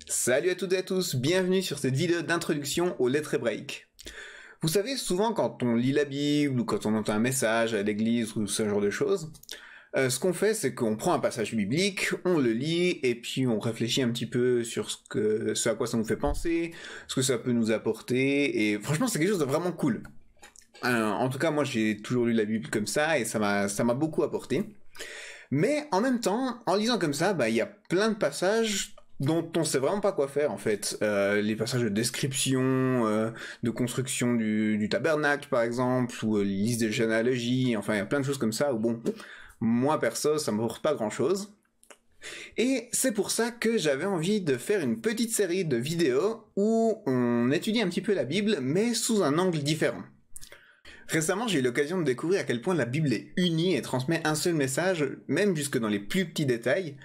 Salut à toutes et à tous, bienvenue sur cette vidéo d'introduction aux lettres hébraïques. Vous savez, souvent quand on lit la Bible ou quand on entend un message à l'église ou ce genre de choses, ce qu'on fait c'est qu'on prend un passage biblique, on le lit et puis on réfléchit un petit peu sur ce à quoi ça nous fait penser, ce que ça peut nous apporter, et franchement c'est quelque chose de vraiment cool. En tout cas moi j'ai toujours lu la Bible comme ça et ça m'a beaucoup apporté. Mais en même temps, en lisant comme ça, il y a plein de passages dont on sait vraiment pas quoi faire en fait. Les passages de description, de construction du tabernacle par exemple, ou liste des généalogies, enfin il y a plein de choses comme ça où bon, moi perso ça m'apporte pas grand chose. Et c'est pour ça que j'avais envie de faire une petite série de vidéos où on étudie un petit peu la Bible mais sous un angle différent. Récemment, j'ai eu l'occasion de découvrir à quel point la Bible est unie et transmet un seul message, même jusque dans les plus petits détails.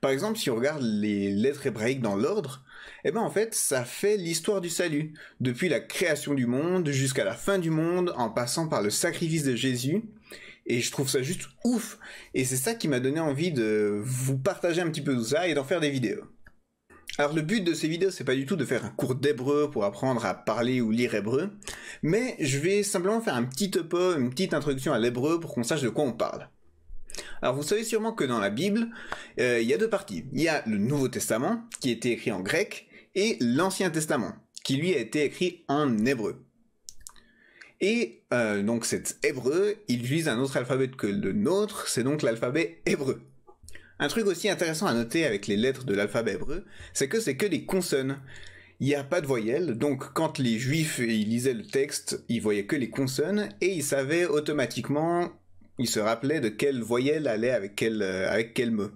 Par exemple, si on regarde les lettres hébraïques dans l'ordre, en fait, ça fait l'histoire du salut, depuis la création du monde jusqu'à la fin du monde, en passant par le sacrifice de Jésus. Et je trouve ça juste ouf. Et c'est ça qui m'a donné envie de vous partager un petit peu tout ça et d'en faire des vidéos. Alors le but de ces vidéos, c'est pas du tout de faire un cours d'hébreu pour apprendre à parler ou lire hébreu, mais je vais simplement faire un petit topo, une petite introduction à l'hébreu pour qu'on sache de quoi on parle. Alors vous savez sûrement que dans la Bible, il y a deux parties. Il y a le Nouveau Testament, qui a été écrit en grec, et l'Ancien Testament, qui lui a été écrit en hébreu. Et donc cet hébreu, il utilise un autre alphabet que le nôtre, c'est donc l'alphabet hébreu. Un truc aussi intéressant à noter avec les lettres de l'alphabet hébreu, c'est que des consonnes. Il n'y a pas de voyelles, donc quand les juifs ils lisaient le texte, ils voyaient que les consonnes, et ils savaient automatiquement, ils se rappelaient de quelle voyelle allait avec quel mot.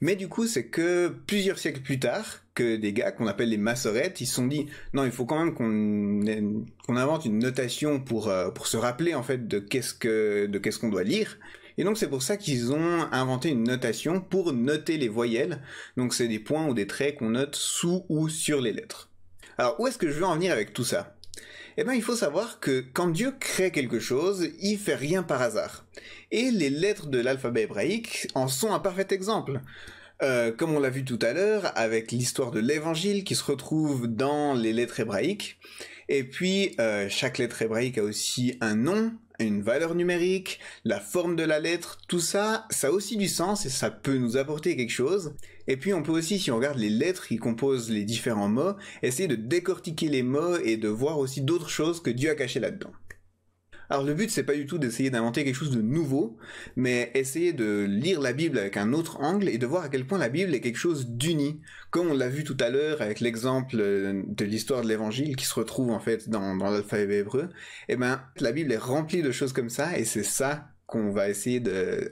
Mais du coup, c'est que plusieurs siècles plus tard, que des gars qu'on appelle les massorètes, ils se sont dit, non, il faut quand même qu'on invente une notation pour se rappeler en fait de qu'est-ce qu'on doit lire. Et donc c'est pour ça qu'ils ont inventé une notation pour noter les voyelles. Donc c'est des points ou des traits qu'on note sous ou sur les lettres. Alors où est-ce que je veux en venir avec tout ça ? Il faut savoir que quand Dieu crée quelque chose, il fait rien par hasard. Et les lettres de l'alphabet hébraïque en sont un parfait exemple. Comme on l'a vu tout à l'heure, avec l'histoire de l'évangile qui se retrouve dans les lettres hébraïques. Et puis, chaque lettre hébraïque a aussi un nom, une valeur numérique, la forme de la lettre, tout ça, ça a aussi du sens et ça peut nous apporter quelque chose. Et puis on peut aussi, si on regarde les lettres qui composent les différents mots, essayer de décortiquer les mots et de voir aussi d'autres choses que Dieu a cachées là-dedans. Alors le but c'est pas du tout d'essayer d'inventer quelque chose de nouveau, mais essayer de lire la Bible avec un autre angle et de voir à quel point la Bible est quelque chose d'uni, comme on l'a vu tout à l'heure avec l'exemple de l'histoire de l'évangile qui se retrouve en fait dans l'alphabet hébreu. La Bible est remplie de choses comme ça et c'est ça qu'on va essayer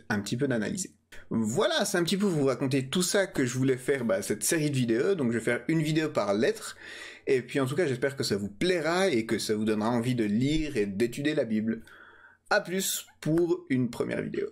un petit peu d'analyser. Voilà, c'est un petit peu vous raconter tout ça que je voulais faire cette série de vidéos, donc je vais faire une vidéo par lettre. Et puis en tout cas, j'espère que ça vous plaira et que ça vous donnera envie de lire et d'étudier la Bible. A plus pour une première vidéo.